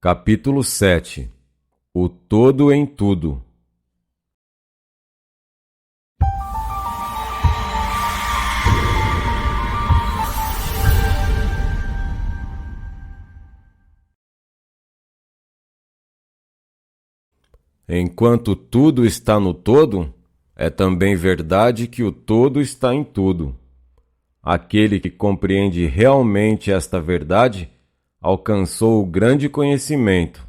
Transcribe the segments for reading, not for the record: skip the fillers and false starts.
Capítulo 7. O todo em tudo. Enquanto tudo está no todo, é também verdade que o todo está em tudo. Aquele que compreende realmente esta verdade alcançou o grande conhecimento.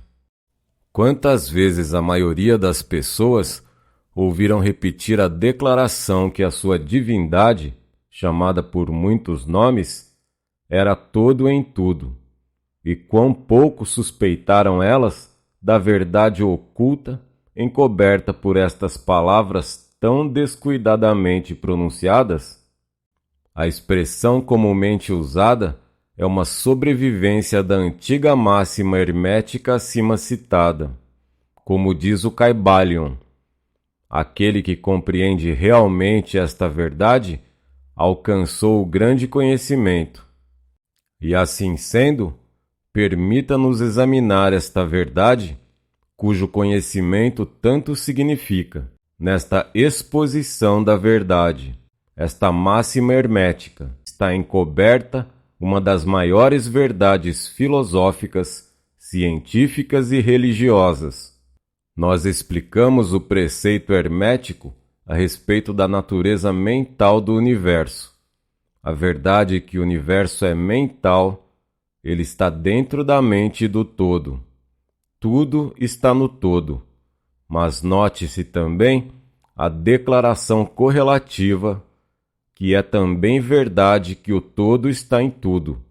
Quantas vezes a maioria das pessoas ouviram repetir a declaração que a sua divindade, chamada por muitos nomes, era todo em tudo, e quão pouco suspeitaram elas da verdade oculta encoberta por estas palavras tão descuidadamente pronunciadas? A expressão comumente usada é uma sobrevivência da antiga máxima hermética acima citada. Como diz o Kybalion, aquele que compreende realmente esta verdade alcançou o grande conhecimento. E assim sendo, permita-nos examinar esta verdade, cujo conhecimento tanto significa, nesta exposição da verdade. Esta máxima hermética está encoberta uma das maiores verdades filosóficas, científicas e religiosas. Nós explicamos o preceito hermético a respeito da natureza mental do universo. A verdade é que o universo é mental, ele está dentro da mente do todo. Tudo está no todo, mas note-se também a declaração correlativa que é também verdade que o todo está em tudo.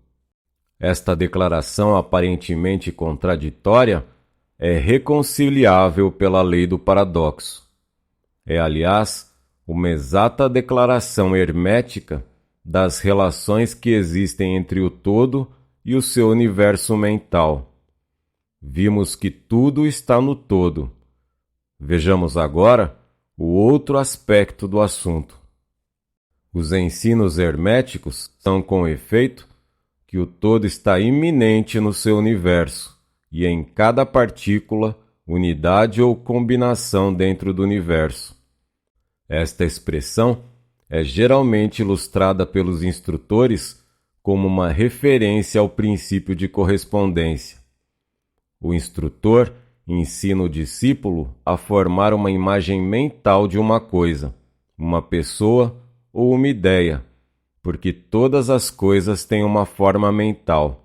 Esta declaração aparentemente contraditória é reconciliável pela lei do paradoxo. É, aliás, uma exata declaração hermética das relações que existem entre o todo e o seu universo mental. Vimos que tudo está no todo. Vejamos agora o outro aspecto do assunto. Os ensinos herméticos são, com efeito, que o todo está iminente no seu universo e em cada partícula, unidade ou combinação dentro do universo. Esta expressão é geralmente ilustrada pelos instrutores como uma referência ao princípio de correspondência. O instrutor ensina o discípulo a formar uma imagem mental de uma coisa, uma pessoa ou uma ideia, porque todas as coisas têm uma forma mental.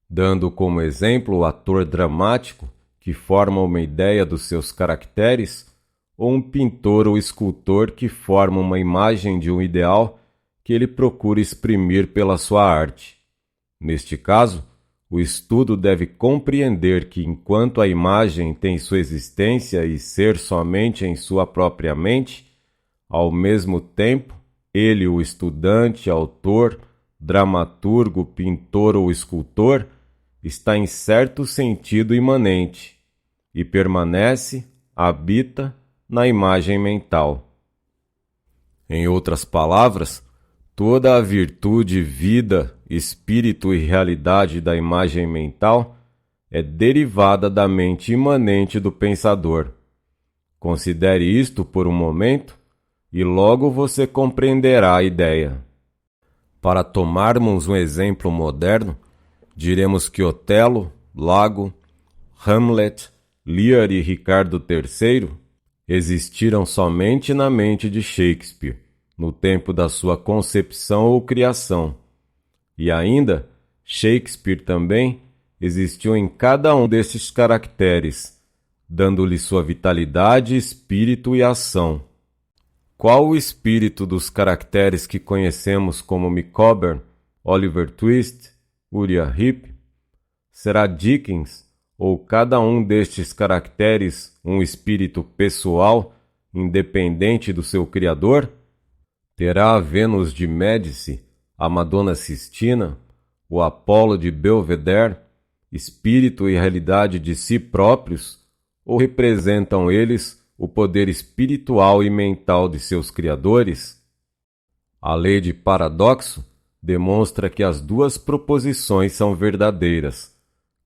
Dando como exemplo o ator dramático que forma uma ideia dos seus caracteres, ou um pintor ou escultor que forma uma imagem de um ideal que ele procura exprimir pela sua arte. Neste caso, o estudo deve compreender que, enquanto a imagem tem sua existência e ser somente em sua própria mente, ao mesmo tempo, ele, o estudante, autor, dramaturgo, pintor ou escultor, está em certo sentido imanente e permanece, habita na imagem mental. Em outras palavras, toda a virtude, vida, espírito e realidade da imagem mental é derivada da mente imanente do pensador. Considere isto por um momento e logo você compreenderá a ideia. Para tomarmos um exemplo moderno, diremos que Otelo, Lago, Hamlet, Lear e Ricardo III existiram somente na mente de Shakespeare, no tempo da sua concepção ou criação. E ainda, Shakespeare também existiu em cada um desses caracteres, dando-lhe sua vitalidade, espírito e ação. Qual o espírito dos caracteres que conhecemos como Micawber, Oliver Twist, Uriah Heep? Será Dickens, ou cada um destes caracteres, um espírito pessoal, independente do seu criador? Terá a Vênus de Médici, a Madonna Sistina, o Apolo de Belvedere, espírito e realidade de si próprios, ou representam eles o poder espiritual e mental de seus criadores? A lei de paradoxo demonstra que as duas proposições são verdadeiras,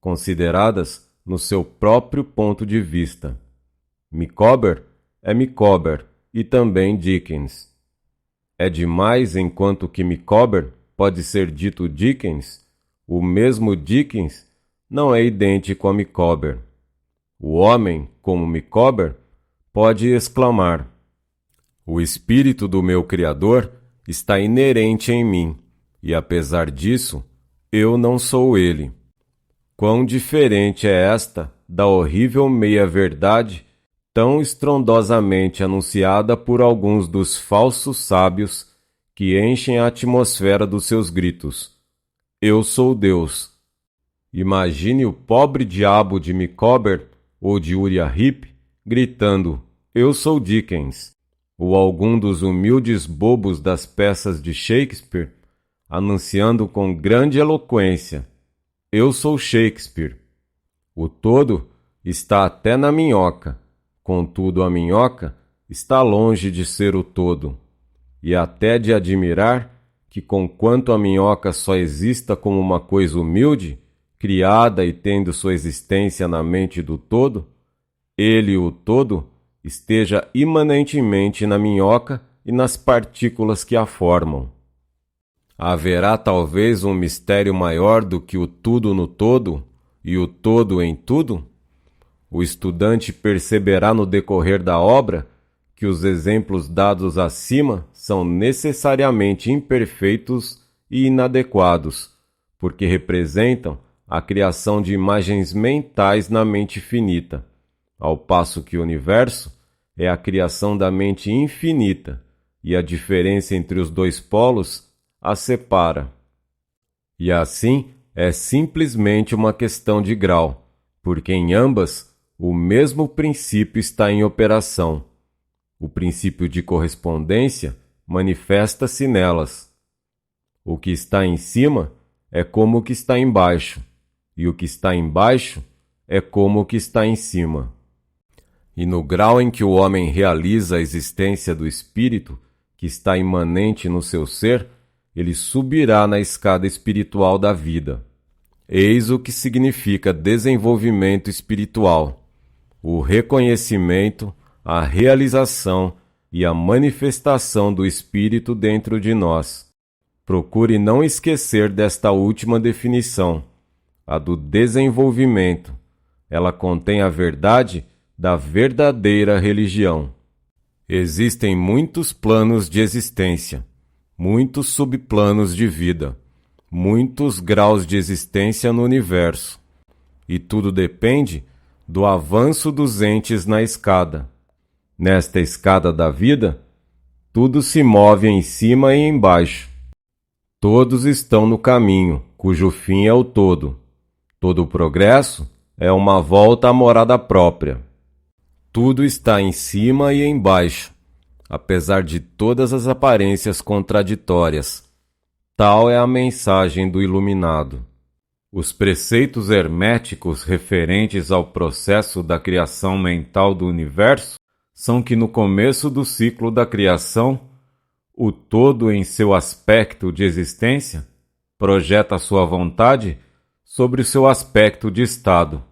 consideradas no seu próprio ponto de vista. Micawber é Micawber e também Dickens. É demais enquanto que Micawber pode ser dito Dickens, o mesmo Dickens não é idêntico a Micawber. O homem, como Micawber, pode exclamar: o espírito do meu Criador está inerente em mim, e apesar disso, eu não sou ele. Quão diferente é esta da horrível meia-verdade tão estrondosamente anunciada por alguns dos falsos sábios que enchem a atmosfera dos seus gritos: eu sou Deus. Imagine o pobre diabo de Micawber ou de Uriah Heep gritando: eu sou Dickens, ou algum dos humildes bobos das peças de Shakespeare anunciando com grande eloquência: eu sou Shakespeare. O todo está até na minhoca, contudo a minhoca está longe de ser o todo, e até de admirar que, conquanto a minhoca só exista como uma coisa humilde, criada e tendo sua existência na mente do todo, ele, o todo, esteja imanentemente na minhoca e nas partículas que a formam. Haverá talvez um mistério maior do que o tudo no todo e o todo em tudo? O estudante perceberá no decorrer da obra que os exemplos dados acima são necessariamente imperfeitos e inadequados, porque representam a criação de imagens mentais na mente finita, ao passo que o universo é a criação da mente infinita, e a diferença entre os dois polos a separa. E assim é simplesmente uma questão de grau, porque em ambas o mesmo princípio está em operação. O princípio de correspondência manifesta-se nelas. O que está em cima é como o que está embaixo, e o que está embaixo é como o que está em cima. E no grau em que o homem realiza a existência do espírito, que está imanente no seu ser, ele subirá na escada espiritual da vida. Eis o que significa desenvolvimento espiritual: o reconhecimento, a realização e a manifestação do espírito dentro de nós. Procure não esquecer desta última definição, a do desenvolvimento. Ela contém a verdade da verdadeira religião. Existem muitos planos de existência, muitos subplanos de vida, muitos graus de existência no universo, e tudo depende do avanço dos entes na escada. Nesta escada da vida, tudo se move em cima e embaixo. Todos estão no caminho, cujo fim é o todo. Todo o progresso é uma volta à morada própria. Tudo está em cima e embaixo, apesar de todas as aparências contraditórias. Tal é a mensagem do iluminado. Os preceitos herméticos referentes ao processo da criação mental do universo são que no começo do ciclo da criação, o todo em seu aspecto de existência projeta sua vontade sobre o seu aspecto de estado,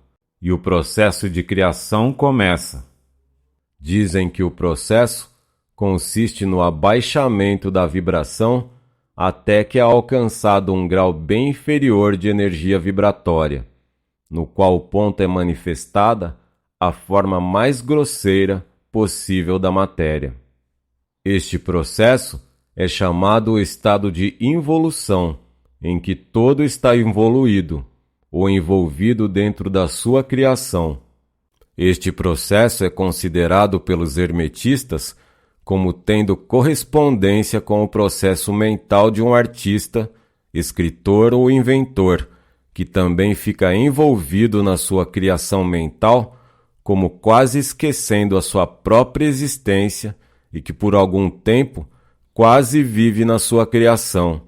e o processo de criação começa. Dizem que o processo consiste no abaixamento da vibração até que é alcançado um grau bem inferior de energia vibratória, no qual o ponto é manifestada a forma mais grosseira possível da matéria. Este processo é chamado o estado de involução, em que todo está involuído, ou envolvido dentro da sua criação. Este processo é considerado pelos hermetistas como tendo correspondência com o processo mental de um artista, escritor ou inventor, que também fica envolvido na sua criação mental, como quase esquecendo a sua própria existência e que por algum tempo quase vive na sua criação.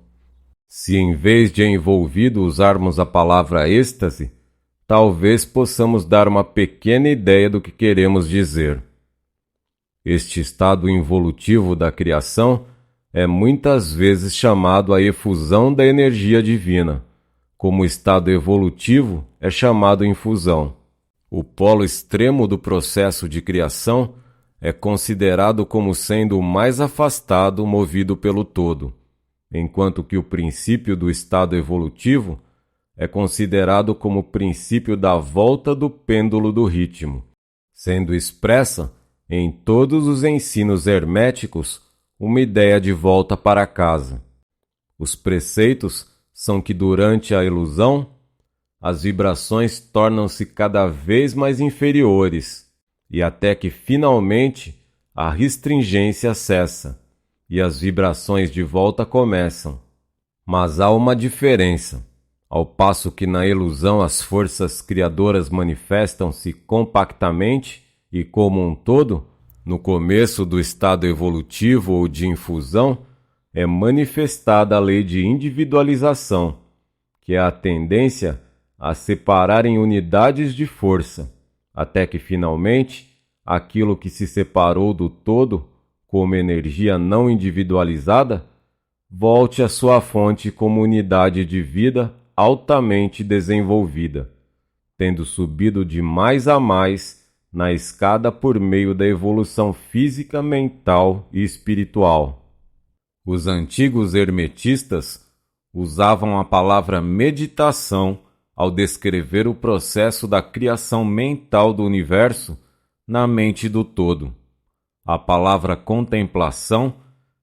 Se em vez de envolvido usarmos a palavra êxtase, talvez possamos dar uma pequena ideia do que queremos dizer. Este estado involutivo da criação é muitas vezes chamado a efusão da energia divina, como estado evolutivo, é chamado infusão. O polo extremo do processo de criação é considerado como sendo o mais afastado movido pelo todo, enquanto que o princípio do estado evolutivo é considerado como o princípio da volta do pêndulo do ritmo, sendo expressa em todos os ensinos herméticos uma ideia de volta para casa. Os preceitos são que durante a ilusão, as vibrações tornam-se cada vez mais inferiores e até que finalmente a restringência cessa e as vibrações de volta começam. Mas há uma diferença. Ao passo que na ilusão as forças criadoras manifestam-se compactamente e como um todo, no começo do estado evolutivo ou de infusão, é manifestada a lei de individualização, que é a tendência a separar em unidades de força, até que finalmente aquilo que se separou do todo como energia não individualizada volte à sua fonte como unidade de vida altamente desenvolvida, tendo subido de mais a mais na escada por meio da evolução física, mental e espiritual. Os antigos hermetistas usavam a palavra meditação ao descrever o processo da criação mental do universo na mente do todo. A palavra contemplação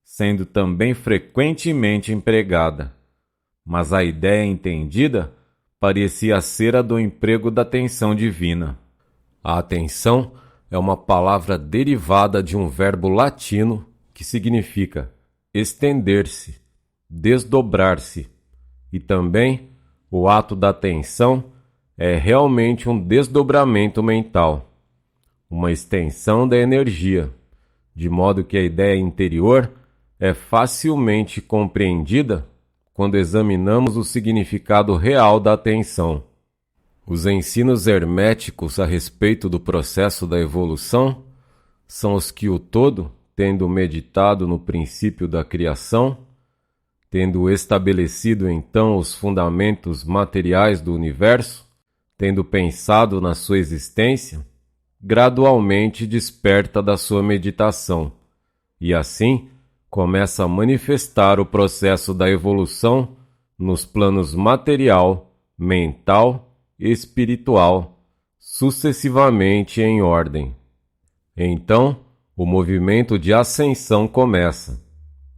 sendo também frequentemente empregada, mas a ideia entendida parecia ser a do emprego da atenção divina. A atenção é uma palavra derivada de um verbo latino que significa estender-se, desdobrar-se, e também o ato da atenção é realmente um desdobramento mental, uma extensão da energia, de modo que a ideia interior é facilmente compreendida quando examinamos o significado real da atenção. Os ensinos herméticos a respeito do processo da evolução são os que o todo, tendo meditado no princípio da criação, tendo estabelecido então os fundamentos materiais do universo, tendo pensado na sua existência, gradualmente desperta da sua meditação e assim começa a manifestar o processo da evolução nos planos material, mental e espiritual, sucessivamente em ordem. Então, o movimento de ascensão começa,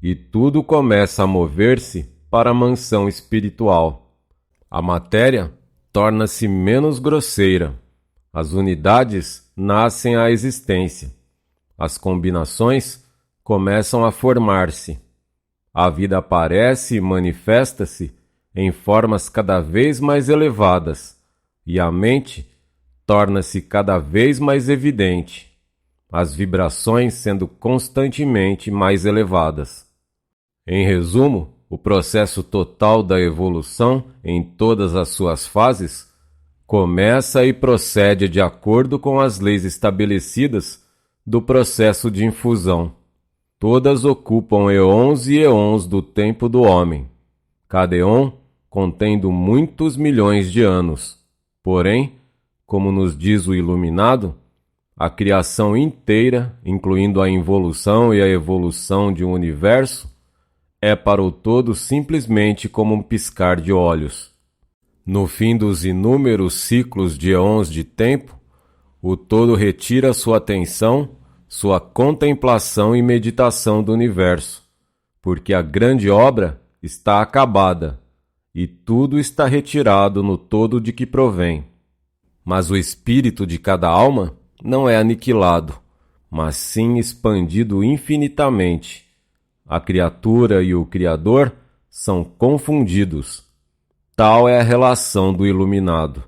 e tudo começa a mover-se para a mansão espiritual. A matéria torna-se menos grosseira, as unidades nascem à existência, as combinações começam a formar-se. A vida aparece e manifesta-se em formas cada vez mais elevadas, e a mente torna-se cada vez mais evidente, as vibrações sendo constantemente mais elevadas. Em resumo, o processo total da evolução em todas as suas fases começa e procede de acordo com as leis estabelecidas do processo de infusão. Todas ocupam eons e eons do tempo do homem, cada eon contendo muitos milhões de anos. Porém, como nos diz o Iluminado, a criação inteira, incluindo a involução e a evolução de um universo, é para o todo simplesmente como um piscar de olhos. No fim dos inúmeros ciclos de eons de tempo, o todo retira sua atenção, sua contemplação e meditação do universo, porque a grande obra está acabada e tudo está retirado no todo de que provém. Mas o espírito de cada alma não é aniquilado, mas sim expandido infinitamente. A criatura e o Criador são confundidos. Tal é a relação do Iluminado.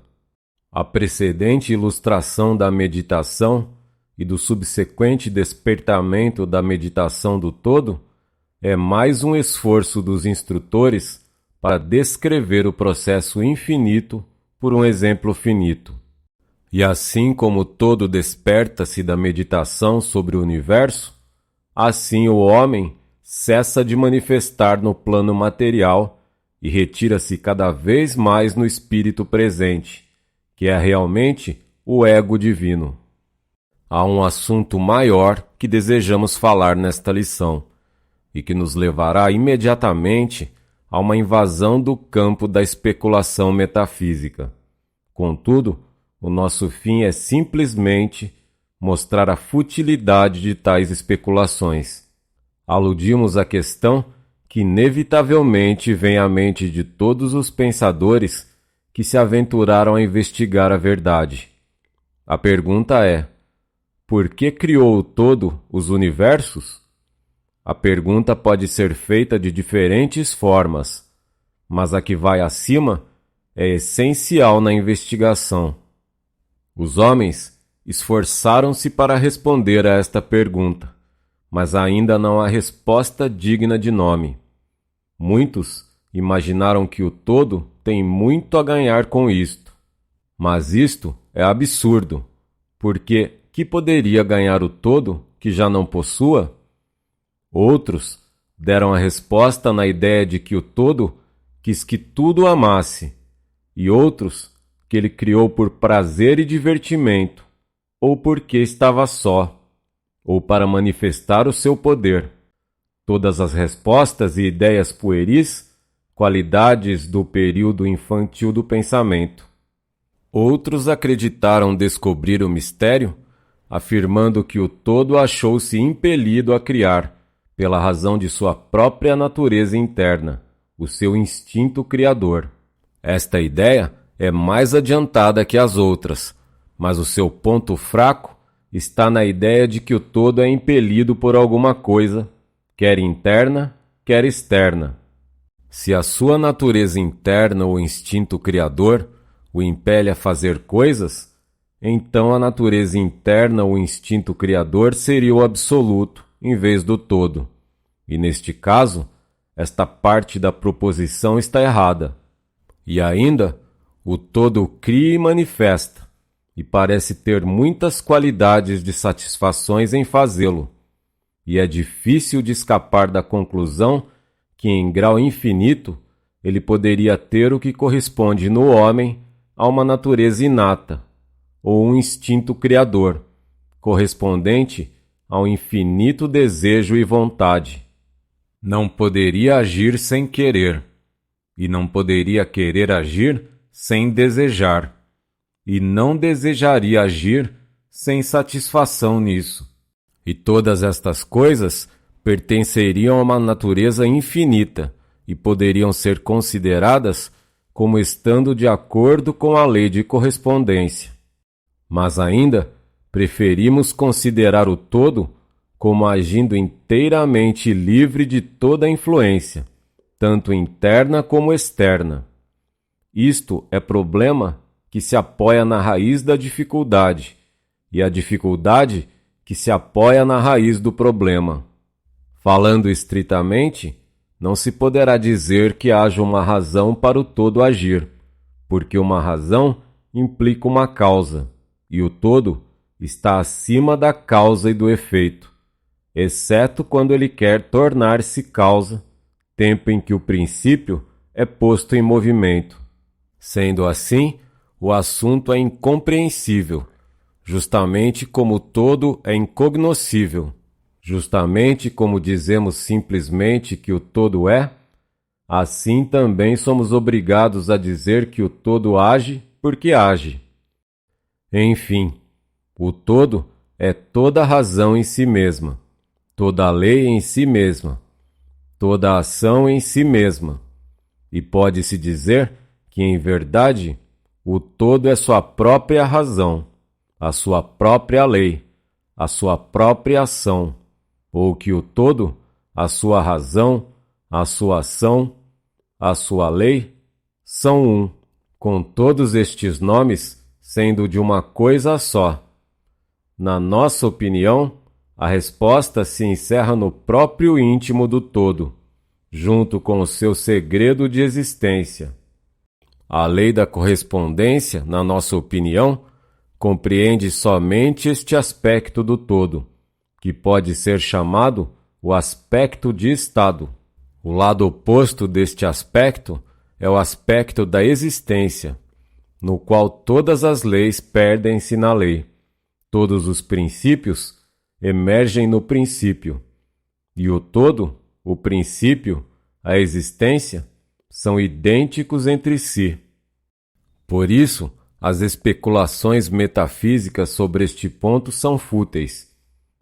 A precedente ilustração da meditação e do subsequente despertamento da meditação do todo é mais um esforço dos instrutores para descrever o processo infinito por um exemplo finito. E assim como o todo desperta-se da meditação sobre o universo, assim o homem cessa de manifestar no plano material e retira-se cada vez mais no espírito presente, que é realmente o ego divino. Há um assunto maior que desejamos falar nesta lição, e que nos levará imediatamente a uma invasão do campo da especulação metafísica. Contudo, o nosso fim é simplesmente mostrar a futilidade de tais especulações. Aludimos à questão que inevitavelmente vem à mente de todos os pensadores que se aventuraram a investigar a verdade. A pergunta é: por que criou o todo os universos? A pergunta pode ser feita de diferentes formas, mas a que vai acima é essencial na investigação. Os homens esforçaram-se para responder a esta pergunta, mas ainda não há resposta digna de nome. Muitos imaginaram que o todo tem muito a ganhar com isto, mas isto é absurdo, porque que poderia ganhar o todo que já não possua? Outros deram a resposta na ideia de que o todo quis que tudo amasse, e outros que ele criou por prazer e divertimento, ou porque estava só, ou para manifestar o seu poder. Todas as respostas e ideias pueris, qualidades do período infantil do pensamento. Outros acreditaram descobrir o mistério, afirmando que o todo achou-se impelido a criar, pela razão de sua própria natureza interna, o seu instinto criador. Esta ideia é mais adiantada que as outras, mas o seu ponto fraco está na ideia de que o todo é impelido por alguma coisa, quer interna, quer externa. Se a sua natureza interna ou instinto criador o impele a fazer coisas, então a natureza interna ou instinto criador seria o absoluto em vez do todo. E neste caso, esta parte da proposição está errada. E ainda, o todo cria e manifesta, e parece ter muitas qualidades de satisfações em fazê-lo. E é difícil de escapar da conclusão que, em grau infinito, ele poderia ter o que corresponde no homem a uma natureza inata, ou um instinto criador, correspondente ao infinito desejo e vontade. Não poderia agir sem querer, e não poderia querer agir sem desejar, e não desejaria agir sem satisfação nisso. E todas estas coisas pertenceriam a uma natureza infinita e poderiam ser consideradas como estando de acordo com a lei de correspondência. Mas ainda preferimos considerar o todo como agindo inteiramente livre de toda influência, tanto interna como externa. Isto é problema que se apoia na raiz da dificuldade, e a dificuldade que se apoia na raiz do problema. Falando estritamente, não se poderá dizer que haja uma razão para o todo agir, porque uma razão implica uma causa, e o todo está acima da causa e do efeito, exceto quando ele quer tornar-se causa, tempo em que o princípio é posto em movimento. Sendo assim, o assunto é incompreensível, justamente como o todo é incognoscível. Justamente como dizemos simplesmente que o todo é, assim também somos obrigados a dizer que o todo age porque age. Enfim, o todo é toda razão em si mesma, toda lei em si mesma, toda ação em si mesma, e pode-se dizer que, em verdade, o todo é sua própria razão, a sua própria lei, a sua própria ação, ou que o todo, a sua razão, a sua ação, a sua lei, são um, com todos estes nomes sendo de uma coisa só. Na nossa opinião, a resposta se encerra no próprio íntimo do todo, junto com o seu segredo de existência. A lei da correspondência, na nossa opinião, compreende somente este aspecto do todo, que pode ser chamado o aspecto de estado. O lado oposto deste aspecto é o aspecto da existência, no qual todas as leis perdem-se na lei, todos os princípios emergem no princípio, e o todo, o princípio, a existência, são idênticos entre si. Por isso, as especulações metafísicas sobre este ponto são fúteis.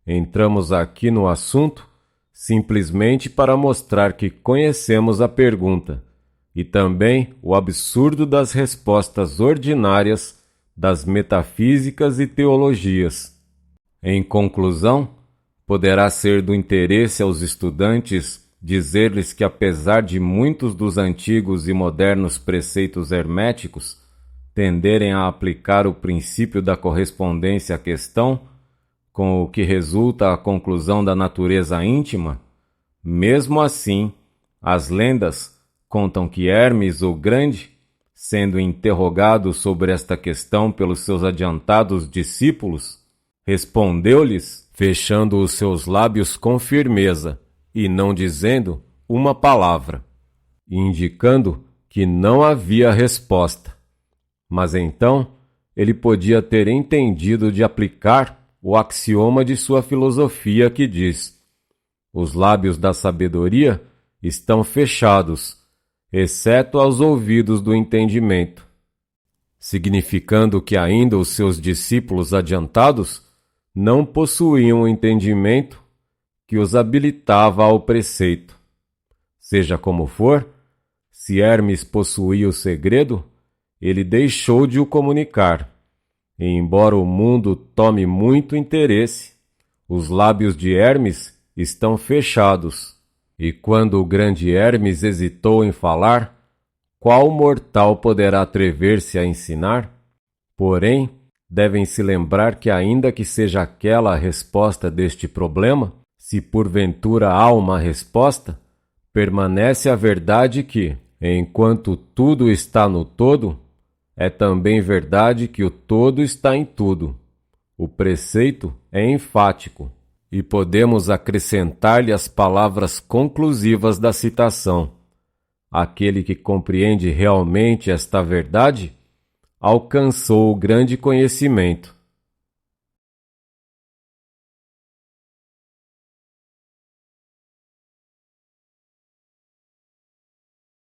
Entramos aqui no assunto simplesmente para mostrar que conhecemos a pergunta e também o absurdo das respostas ordinárias das metafísicas e teologias. Em conclusão, poderá ser do interesse aos estudantes dizer-lhes que, apesar de muitos dos antigos e modernos preceitos herméticos tenderem a aplicar o princípio da correspondência à questão, com o que resulta a conclusão da natureza íntima, mesmo assim, as lendas contam que Hermes o Grande, sendo interrogado sobre esta questão pelos seus adiantados discípulos, respondeu-lhes, fechando os seus lábios com firmeza e não dizendo uma palavra, indicando que não havia resposta. Mas então ele podia ter entendido de aplicar o axioma de sua filosofia que diz: os lábios da sabedoria estão fechados, exceto aos ouvidos do entendimento, significando que ainda os seus discípulos adiantados não possuíam o entendimento que os habilitava ao preceito. Seja como for, se Hermes possuía o segredo, ele deixou de o comunicar. E embora o mundo tome muito interesse, os lábios de Hermes estão fechados. E quando o grande Hermes hesitou em falar, qual mortal poderá atrever-se a ensinar? Porém, devem se lembrar que, ainda que seja aquela a resposta deste problema, se porventura há uma resposta, permanece a verdade que, enquanto tudo está no todo, é também verdade que o todo está em tudo. O preceito é enfático, e podemos acrescentar-lhe as palavras conclusivas da citação. Aquele que compreende realmente esta verdade alcançou o grande conhecimento.